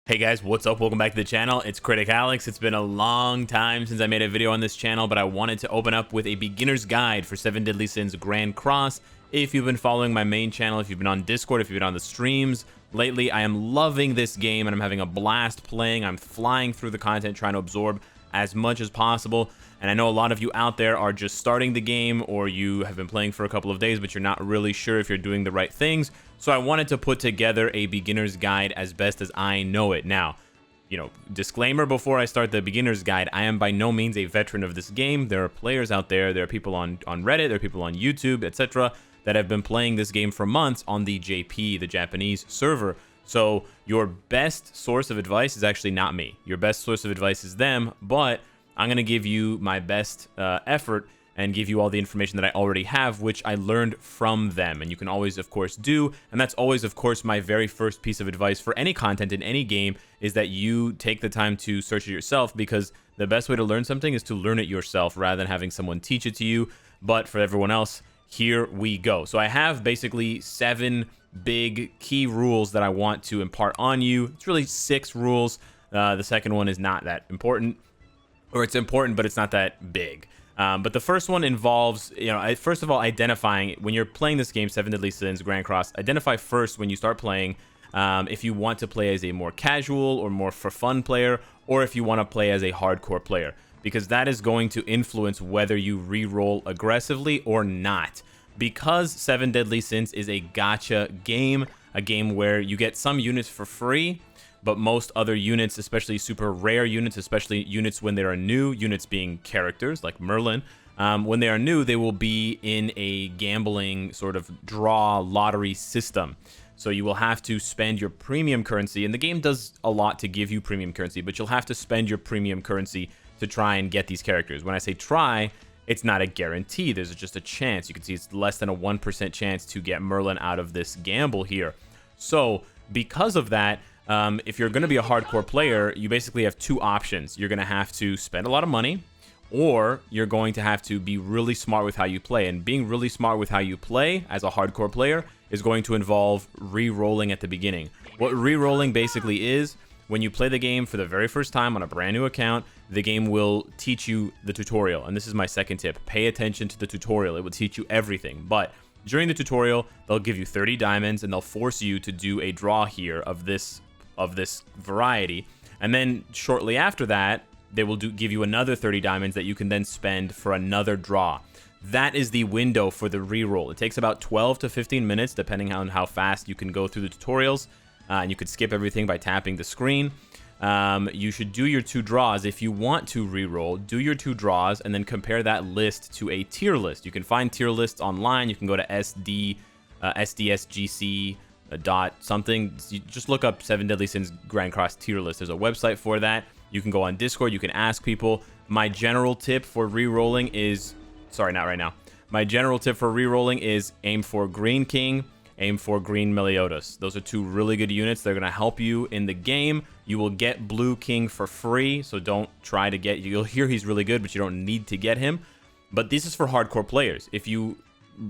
Hey guys, what's up? Welcome back to the channel. It's Critic Alex. It's been a long time since I made a video on this channel, but I wanted to open up with a beginner's guide for 7 Deadly Sins Grand Cross. If you've been following my main channel, if you've been on Discord, if you've been on the streams lately, I am loving this game and I'm having a blast playing. I'm flying through the content, trying to absorb as much as possible. And I know a lot of you out there are just starting the game, or you have been playing for a couple of days, but you're not really sure if you're doing the right things. So I wanted to put together a beginner's guide as best as I know it. Now, disclaimer before I start the beginner's guide, I am by no means a veteran of this game. There are players out there, there are people on Reddit, there are people on YouTube, etc. that have been playing this game for months on the JP, the Japanese server. So your best source of advice is actually not me. Your best source of advice is them, but I'm going to give you my best effort and give you all the information that I already have, which I learned from them. And you can always, of course, do. And that's always, of course, my very first piece of advice for any content in any game is that you take the time to search it yourself, because the best way to learn something is to learn it yourself rather than having someone teach it to you. But for everyone else, here we go. So I have basically 7 big key rules that I want to impart on you. It's really 6 rules. The second one is not that important, or it's important, but it's not that big. But the first one involves, first of all, identifying when you're playing this game, 7 Deadly Sins Grand Cross, identify first when you start playing if you want to play as a more casual or more for fun player, or if you want to play as a hardcore player, because that is going to influence whether you re-roll aggressively or not. Because 7 Deadly Sins is a gacha game, a game where you get some units for free, but most other units, especially super rare units, especially units when they are new, units being characters like Merlin, when they are new, they will be in a gambling sort of draw lottery system. So you will have to spend your premium currency, and the game does a lot to give you premium currency, but you'll have to spend your premium currency to try and get these characters. When I say try, it's not a guarantee. There's just a chance. You can see it's less than a 1% chance to get Merlin out of this gamble here. So because of that, if you're going to be a hardcore player, you basically have 2 options. You're going to have to spend a lot of money, or you're going to have to be really smart with how you play. And being really smart with how you play as a hardcore player is going to involve re-rolling at the beginning. What re-rolling basically is, when you play the game for the very first time on a brand new account, the game will teach you the tutorial. And this is my second tip. Pay attention to the tutorial. It will teach you everything. But during the tutorial, they'll give you 30 diamonds and they'll force you to do a draw here of this variety. And then shortly after that, they will give you another 30 diamonds that you can then spend for another draw. That is the window for the reroll. It takes about 12 to 15 minutes, depending on how fast you can go through the tutorials. And you could skip everything by tapping the screen. You should do your 2 draws. If you want to reroll, do your 2 draws and then compare that list to a tier list. You can find tier lists online. You can go to SDSGC dot something. You just look up 7 Deadly Sins Grand Cross tier list. There's a website for that. You can go on Discord. You can ask people. My general tip for re-rolling is, sorry, not right now. My general tip for re-rolling is aim for Green King, aim for Green Meliodas. Those are 2 really good units. They're going to help you in the game. You will get Blue King for free, so don't try to get, you'll hear he's really good, but you don't need to get him. But this is for hardcore players. If you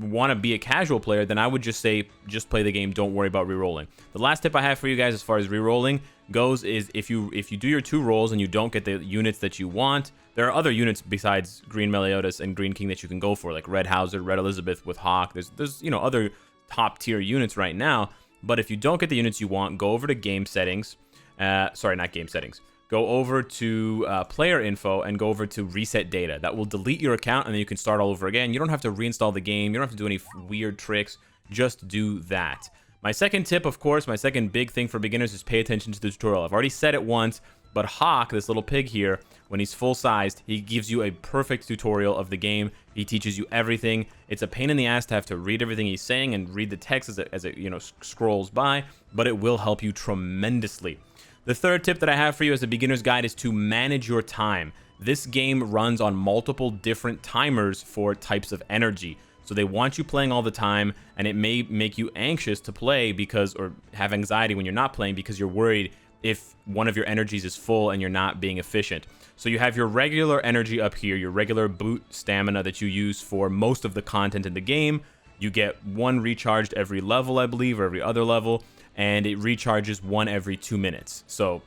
want to be a casual player, then I would just say, just play the game, don't worry about re-rolling. The last tip I have for you guys as far as re-rolling goes is, if you do your 2 rolls and you don't get the units that you want, there are other units besides Green Meliodas and Green King that you can go for, like Red Hauser, Red Elizabeth with Hawk. There's other top tier units right now. But if you don't get the units you want, go over to game settings. Sorry, not game settings. Go over to player info and go over to reset data. That will delete your account and then you can start all over again. You don't have to reinstall the game. You don't have to do any weird tricks. Just do that. My second tip, of course, my second big thing for beginners is pay attention to the tutorial. I've already said it once, but Hawk, this little pig here, when he's full-sized, he gives you a perfect tutorial of the game. He teaches you everything. It's a pain in the ass to have to read everything he's saying and read the text as it scrolls by, but it will help you tremendously. The third tip that I have for you as a beginner's guide is to manage your time. This game runs on multiple different timers for types of energy. So they want you playing all the time, and it may make you anxious to play or have anxiety when you're not playing, because you're worried if one of your energies is full and you're not being efficient. So you have your regular energy up here, your regular boot stamina that you use for most of the content in the game. You get 1 recharged every level, I believe, or every other level. and it recharges 1 every 2 minutes. So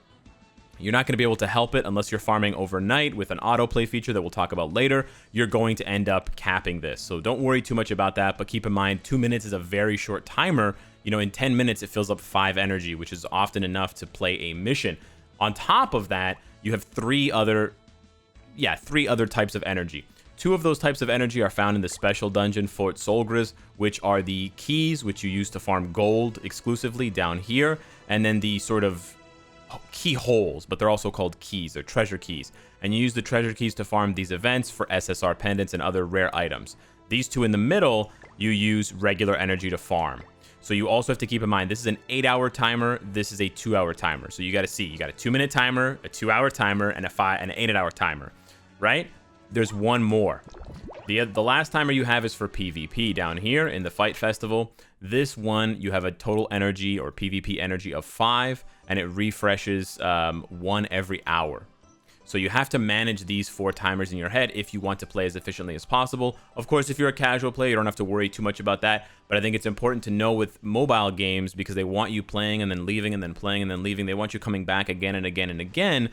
you're not going to be able to help it unless you're farming overnight with an autoplay feature that we'll talk about later. You're going to end up capping this. So don't worry too much about that, but keep in mind 2 minutes is a very short timer. You know, in 10 minutes, it fills up 5 energy, which is often enough to play a mission. On top of that, you have three other types of energy. 2 of those types of energy are found in the special dungeon Fort Solgriz, which are the keys, which you use to farm gold exclusively down here, and then the sort of key holes, but they're also called keys. They're treasure keys, and you use the treasure keys to farm these events for SSR pendants and other rare items. These 2 in the middle, you use regular energy to farm. So you also have to keep in mind, this is an 8-hour timer, this is a 2-hour timer. So you got to see, you got a 2-minute timer, a 2-hour timer, and an 8-hour timer, right? There's one more. The last timer you have is for PvP down here in the Fight Festival. This one, you have a total energy or PvP energy of 5, and it refreshes 1 every hour. So you have to manage these 4 timers in your head if you want to play as efficiently as possible. Of course, if you're a casual player, you don't have to worry too much about that. But I think it's important to know with mobile games, because they want you playing and then leaving and then playing and then leaving. They want you coming back again and again and again.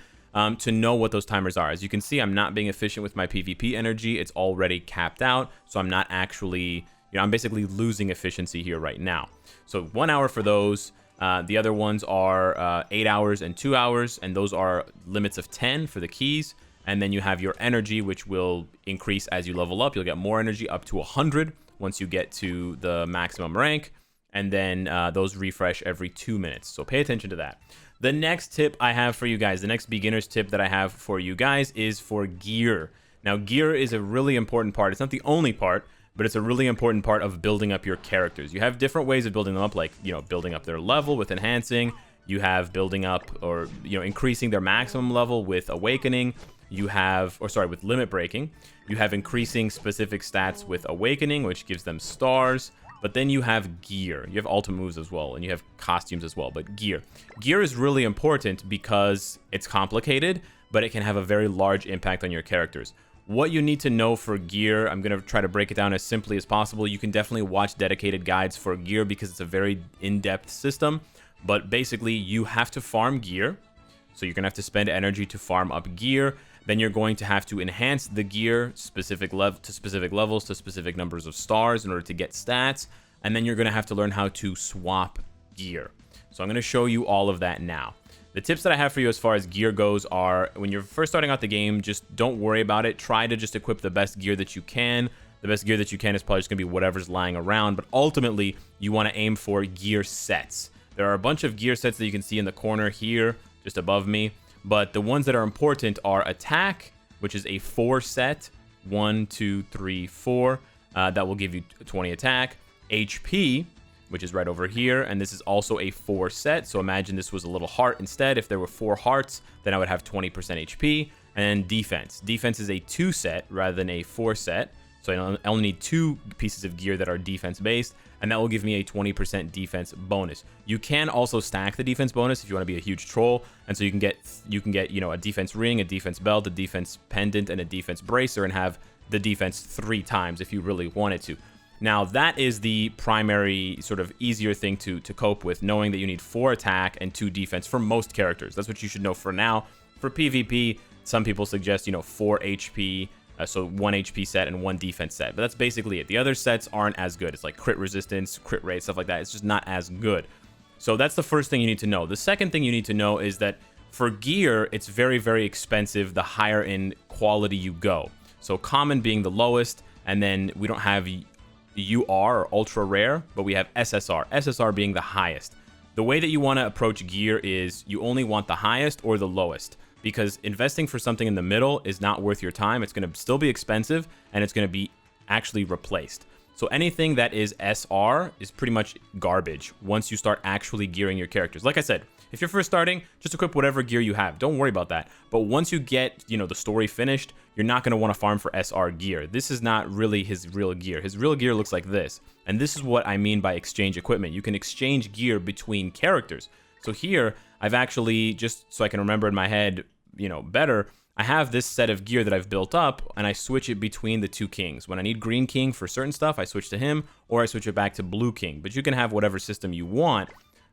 To know what those timers are. As you can see, I'm not being efficient with my PvP energy. It's already capped out, so I'm not actually, I'm basically losing efficiency here right now. So 1 hour for those. The other ones are 8 hours and 2 hours, and those are limits of 10 for the keys. And then you have your energy, which will increase as you level up. You'll get more energy up to 100 once you get to the maximum rank. And then those refresh every 2 minutes. So pay attention to that. The next tip I have for you guys, the next beginner's tip that I have for you guys is for gear. Now, gear is a really important part. It's not the only part, but it's a really important part of building up your characters. You have different ways of building them up, like, building up their level with enhancing. You have building up or, increasing their maximum level with awakening. You have, with limit breaking. You have increasing specific stats with awakening, which gives them stars. But then you have gear. You have ultimate moves as well, and you have costumes as well. But gear is really important because it's complicated, but it can have a very large impact on your characters. What you need to know for gear, I'm going to try to break it down as simply as possible. You can definitely watch dedicated guides for gear because it's a very in-depth system. But basically, you have to farm gear. So you're going to have to spend energy to farm up gear. Then you're going to have to enhance the gear to specific levels, to specific numbers of stars in order to get stats. And then you're going to have to learn how to swap gear. So I'm going to show you all of that now. The tips that I have for you as far as gear goes are, when you're first starting out the game, just don't worry about it. Try to just equip the best gear that you can. The best gear that you can is probably just going to be whatever's lying around. But ultimately, you want to aim for gear sets. There are a bunch of gear sets that you can see in the corner here, just above me. But the ones that are important are attack, which is a 4 set, 1, 2, 3, 4. That will give you 20 attack. HP, which is right over here, and this is also a 4 set. So imagine this was a little heart instead. If there were 4 hearts, then I would have 20% HP. And defense. Defense is a 2 set rather than a 4 set. So I only need 2 pieces of gear that are defense based, and that will give me a 20% defense bonus. You can also stack the defense bonus if you want to be a huge troll, and so you can get a defense ring, a defense belt, a defense pendant, and a defense bracer, and have the defense 3 times if you really wanted to. Now, that is the primary sort of easier thing to cope with, knowing that you need 4 attack and 2 defense for most characters. That's what you should know for now. For PvP, some people suggest 4 HP. So 1 HP set and 1 defense set. But that's basically it. The other sets aren't as good. It's like crit resistance, crit rate, stuff like that. It's just not as good. So that's the first thing you need to know. The second thing you need to know is that for gear, it's very, very expensive the higher in quality you go. So common being the lowest, and then we don't have UR or ultra rare, but we have SSR. SSR being the highest. The way that you want to approach gear is you only want the highest or the lowest, because investing for something in the middle is not worth your time. It's going to still be expensive, and it's going to be actually replaced. So anything that is SR is pretty much garbage once you start actually gearing your characters. Like I said, if you're first starting, just equip whatever gear you have. Don't worry about that. But once you get, the story finished, you're not going to want to farm for SR gear. This is not really his real gear. His real gear looks like this. And this is what I mean by exchange equipment. You can exchange gear between characters. So here, I've actually, just so I can remember in my head, better, I have this set of gear that I've built up, and I switch it between the 2 kings. When I need green king for certain stuff, I switch to him, or I switch it back to blue king. But you can have whatever system you want.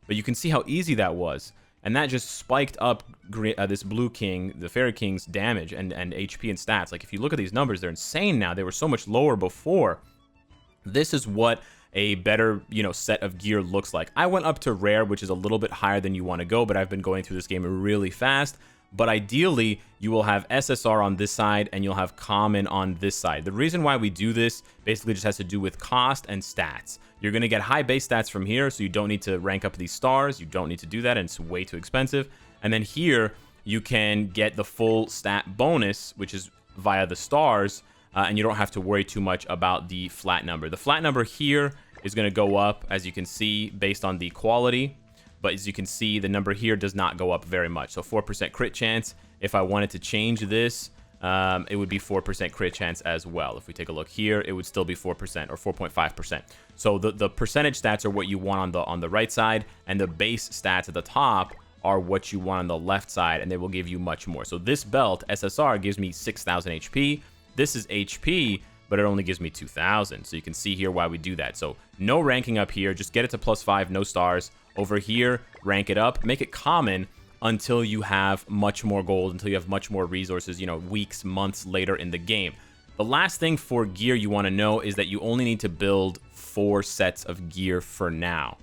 but you can see how easy that was. And that just spiked up this Blue King, the Fairy King's damage and HP and stats. Like, if you look at these numbers, they're insane now. They were so much lower before. This is what a better, set of gear looks like. I went up to rare, which is a little bit higher than you want to go, but I've been going through this game really fast. But ideally, you will have SSR on this side and you'll have common on this side. The reason why we do this basically just has to do with cost and stats. You're going to get high base stats from here, so you don't need to rank up these stars. You don't need to do that, and it's way too expensive. And then here, you can get the full stat bonus, which is via the stars, and you don't have to worry too much about the flat number. The flat number here is going to go up, as you can see, based on the quality. But as you can see, the number here does not go up very much. So 4% crit chance. If I wanted to change this, it would be 4% crit chance as well. If we take a look here, it would still be 4% or 4.5%. So the percentage stats are what you want on the right side, and the base stats at the top are what you want on the left side, and they will give you much more. So this belt, SSR, gives me 6,000 HP. This is HP, but it only gives me 2,000. So you can see here why we do that. So no ranking up here. Just get it to +5, no stars. Over here, rank it up, make it common until you have much more gold, until you have much more resources, weeks, months later in the game. The last thing for gear you want to know is that you only need to build 4 sets of gear for now.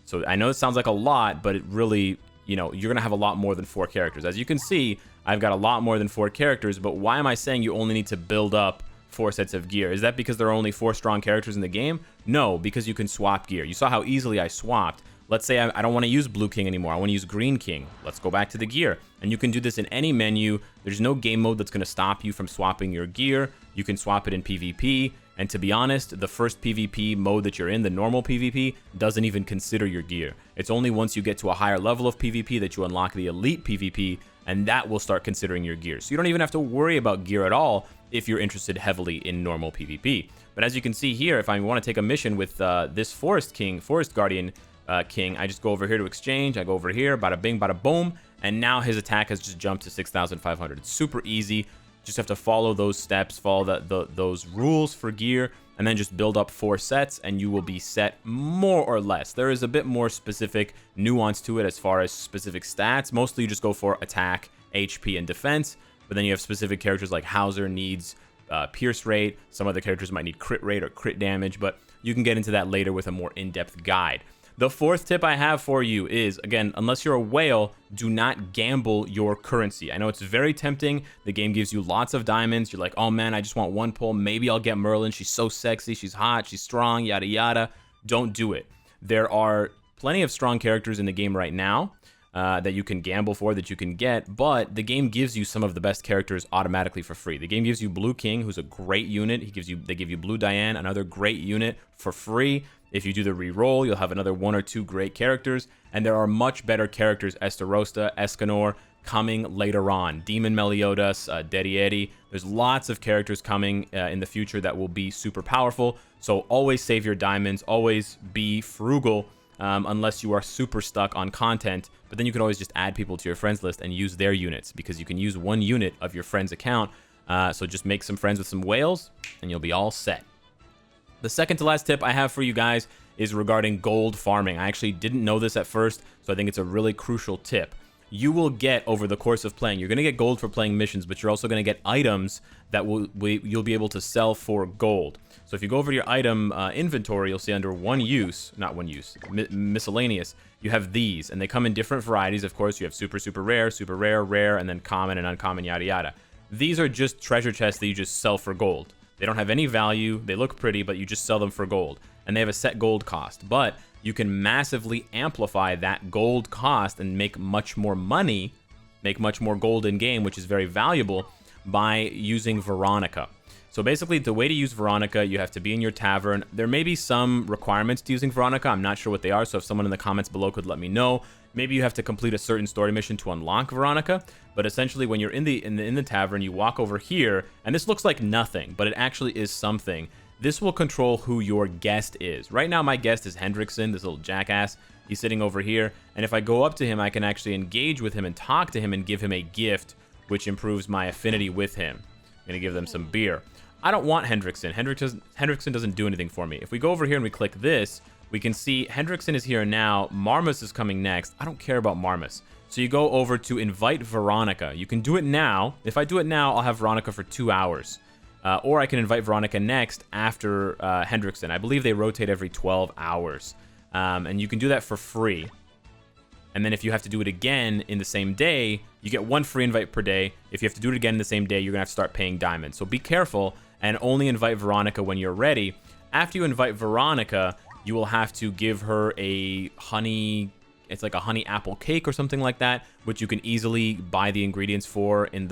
So I know it sounds like a lot, but it really, you're going to have a lot more than 4 characters. As you can see, I've got a lot more than 4 characters, but why am I saying you only need to build up 4 sets of gear? Is that because there are only 4 strong characters in the game? No, because you can swap gear. You saw how easily I swapped. Let's say I don't want to use Blue King anymore. I want to use Green King. Let's go back to the gear. And you can do this in any menu. There's no game mode that's going to stop you from swapping your gear. You can swap it in PvP. And to be honest, the first PvP mode that you're in, the normal PvP, doesn't even consider your gear. It's only once you get to a higher level of PvP that you unlock the elite PvP, and that will start considering your gear. So you don't even have to worry about gear at all if you're interested heavily in normal PvP. But as you can see here, if I want to take a mission with this Forest Guardian King, I just go over here to exchange. I go over here, bada bing, bada boom, and now his attack has just jumped to 6,500. It's super easy. Just have to follow those steps, follow those rules for gear, and then just build up 4 sets, and you will be set more or less. There is a bit more specific nuance to it as far as specific stats. Mostly you just go for attack, HP, and defense, but then you have specific characters like Hauser needs pierce rate. Some other characters might need crit rate or crit damage, but you can get into that later with a more in-depth guide. The 4th tip I have for you is, again, unless you're a whale, do not gamble your currency. I know it's very tempting. The game gives you lots of diamonds. You're like, oh man, I just want 1 pull. Maybe I'll get Merlin. She's so sexy. She's hot. She's strong, yada, yada. Don't do it. There are plenty of strong characters in the game right now that you can gamble for, that you can get, but the game gives you some of the best characters automatically for free. The game gives you Blue King, who's a great unit. They give you Blue Diane, another great unit, for free. If you do the re-roll, you'll have another 1 or 2 great characters, and there are much better characters, Estarosta, Escanor, coming later on. Demon Meliodas, Dedieti. There's lots of characters coming in the future that will be super powerful, so always save your diamonds, always be frugal, unless you are super stuck on content, but then you can always just add people to your friends list and use their units, because you can use 1 unit of your friend's account, so just make some friends with some whales, and you'll be all set. The second to last tip I have for you guys is regarding gold farming. I actually didn't know this at first, so I think it's a really crucial tip. You will get, over the course of playing, you're going to get gold for playing missions, but you're also going to get items that you'll be able to sell for gold. So if you go over to your item inventory, you'll see under miscellaneous, you have these, and they come in different varieties. Of course, you have super, super rare, rare, and then common and uncommon, yada, yada. These are just treasure chests that you just sell for gold. They don't have any value, they look pretty, but you just sell them for gold. And they have a set gold cost. But you can massively amplify that gold cost and make much more money, make much more gold in game, which is very valuable, by using Veronica. So basically, the way to use Veronica, you have to be in your tavern. There may be some requirements to using Veronica. I'm not sure what they are, so if someone in the comments below could let me know. Maybe you have to complete a certain story mission to unlock Veronica, but essentially when you're in the tavern, you walk over here, and this looks like nothing, but it actually is something. This will control who your guest is. Right now, my guest is Hendrickson, this little jackass. He's sitting over here, and if I go up to him, I can actually engage with him and talk to him and give him a gift, which improves my affinity with him. I'm gonna give them some beer. I don't want Hendrickson. Hendrickson doesn't do anything for me. If we go over here and we click this, we can see Hendrickson is here now. Marmus is coming next. I don't care about Marmus. So you go over to invite Veronica. You can do it now. If I do it now, I'll have Veronica for 2 hours. Or I can invite Veronica next after Hendrickson. I believe they rotate every 12 hours. And you can do that for free. And then if you have to do it again in the same day, you get 1 free invite per day. If you have to do it again in the same day, you're going to have to start paying diamonds. So be careful and only invite Veronica when you're ready. After you invite Veronica, you will have to give her a honey... It's like a honey apple cake or something like that, which you can easily buy the ingredients for in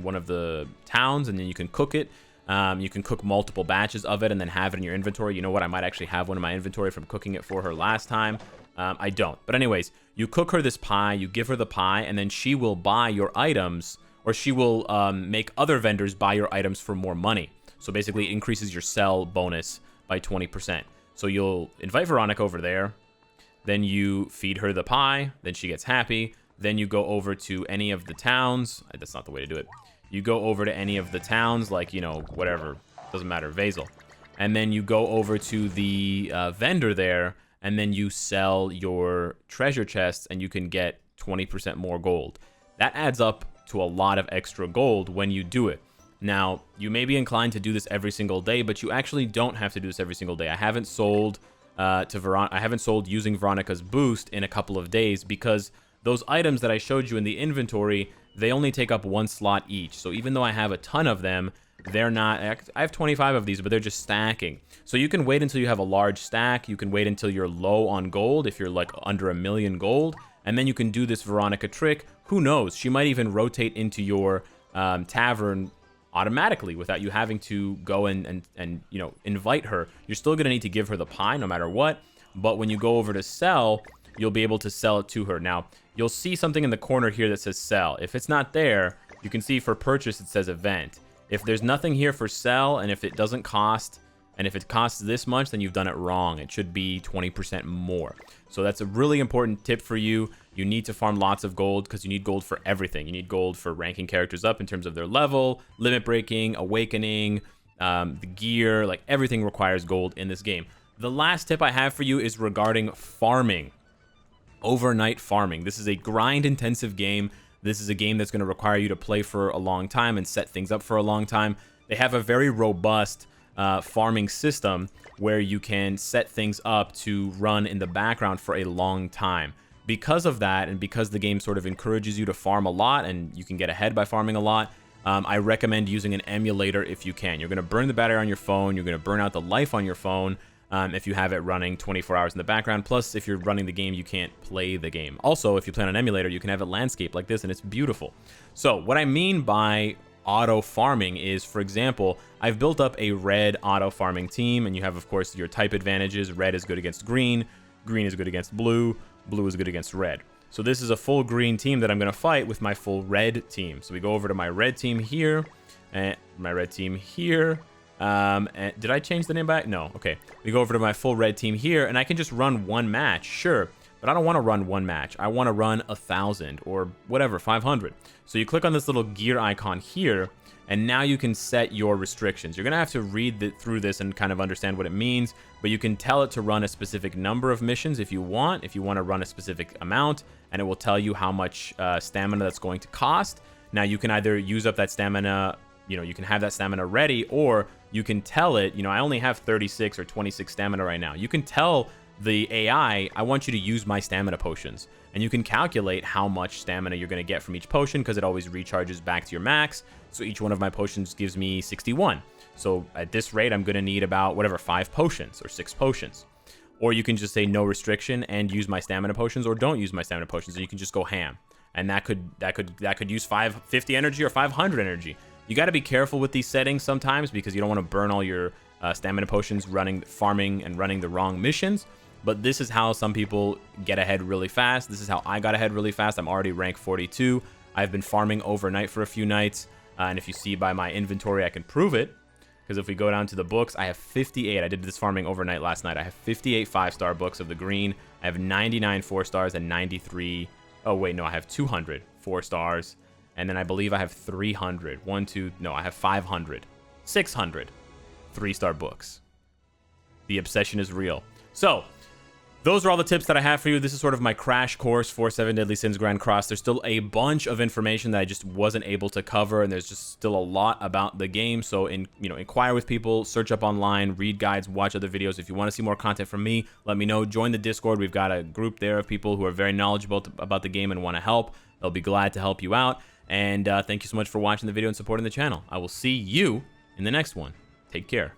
one of the towns, and then you can cook it. You can cook multiple batches of it and then have it in your inventory. You know what? I might actually have one in my inventory from cooking it for her last time. I don't. But anyways, you cook her this pie, you give her the pie, and then she will buy your items, or she will make other vendors buy your items for more money. So basically it increases your sell bonus by 20%. So you'll invite Veronica over there. Then you feed her the pie. Then she gets happy. Then you go over to any of the towns. That's not the way to do it. You go over to any of the towns, like, you know, whatever. Doesn't matter. Vasil. And then you go over to the vendor there. And then you sell your treasure chests. And you can get 20% more gold. That adds up to a lot of extra gold when you do it. Now, you may be inclined to do this every single day. But you actually don't have to do this every single day. I haven't sold... I haven't sold using Veronica's boost in a couple of days because those items that I showed you in the inventory, they only take up 1 slot each. So even though I have a ton of them, they're not... I have 25 of these, but they're just stacking. So you can wait until you have a large stack. You can wait until you're low on gold, if you're like under 1 million gold. And then you can do this Veronica trick. Who knows? She might even rotate into your tavern automatically without you having to go and you know, invite her. You're still going to need to give her the pie no matter what, but when you go over to sell, you'll be able to sell it to her. Now, you'll see something in the corner here that says sell. If it's not there, you can see for purchase it says event. If there's nothing here for sell, and if it doesn't cost, and if it costs this much, then you've done it wrong. It should be 20% more. So that's a really important tip for you. You need to farm lots of gold because you need gold for everything. You need gold for ranking characters up in terms of their level, limit breaking, awakening, the gear, like everything requires gold in this game. The last tip I have for you is regarding farming. Overnight farming. This is a grind intensive game. This is a game that's going to require you to play for a long time and set things up for a long time. They have a very robust farming system where you can set things up to run in the background for a long time. Because of that, and because the game sort of encourages you to farm a lot and you can get ahead by farming a lot, I recommend using an emulator if you can. You're going to burn the battery on your phone. You're going to burn out the life on your phone if you have it running 24 hours in the background. Plus, if you're running the game, you can't play the game. Also, if you play on an emulator, you can have it landscape like this, and it's beautiful. So what I mean by auto farming is, for example, I've built up a red auto farming team, and you have, of course, your type advantages. Red is good against green. Green is good against blue. Blue is good against red. So this is a full green team that I'm going to fight with my full red team. So we go over to my red team here, and my red team here. And did I change the name back? No. Okay. We go over to my full red team here, and I can just run 1 match, sure. But I don't want to run 1 match. I want to run 1,000 or whatever, 500. So you click on this little gear icon here, and now you can set your restrictions. You're going to have to read through this and kind of understand what it means, but you can tell it to run a specific number of missions if you want to run a specific amount, and it will tell you how much stamina that's going to cost. Now, you can either use up that stamina, you know, you can have that stamina ready, or you can tell it, you know, I only have 36 or 26 stamina right now. You can tell the AI, I want you to use my stamina potions. And you can calculate how much stamina you're going to get from each potion because it always recharges back to your max. So each one of my potions gives me 61. So at this rate, I'm going to need about whatever, 5 potions or 6 potions. Or you can just say no restriction and use my stamina potions, or don't use my stamina potions, and you can just go ham. And that could use 550 energy or 500 energy. You got to be careful with these settings sometimes because you don't want to burn all your stamina potions farming and running the wrong missions. But this is how some people get ahead really fast. This is how I got ahead really fast. I'm already rank 42. I've been farming overnight for a few nights. And if you see by my inventory, I can prove it. Because if we go down to the books, I have 58. I did this farming overnight last night. I have 58 5-star books of the green. I have 99 4 stars and 93. Oh, wait, no, I have 200 4 stars. And then I believe I have 300. I have 500. 600 3-star books. The obsession is real. So, those are all the tips that I have for you. This is sort of my crash course for 7 Deadly Sins Grand Cross. There's still a bunch of information that I just wasn't able to cover, and there's just still a lot about the game. So, inquire with people, search up online, read guides, watch other videos. If you want to see more content from me, let me know. Join the Discord. We've got a group there of people who are very knowledgeable about the game and want to help. They'll be glad to help you out. And thank you so much for watching the video and supporting the channel. I will see you in the next one. Take care.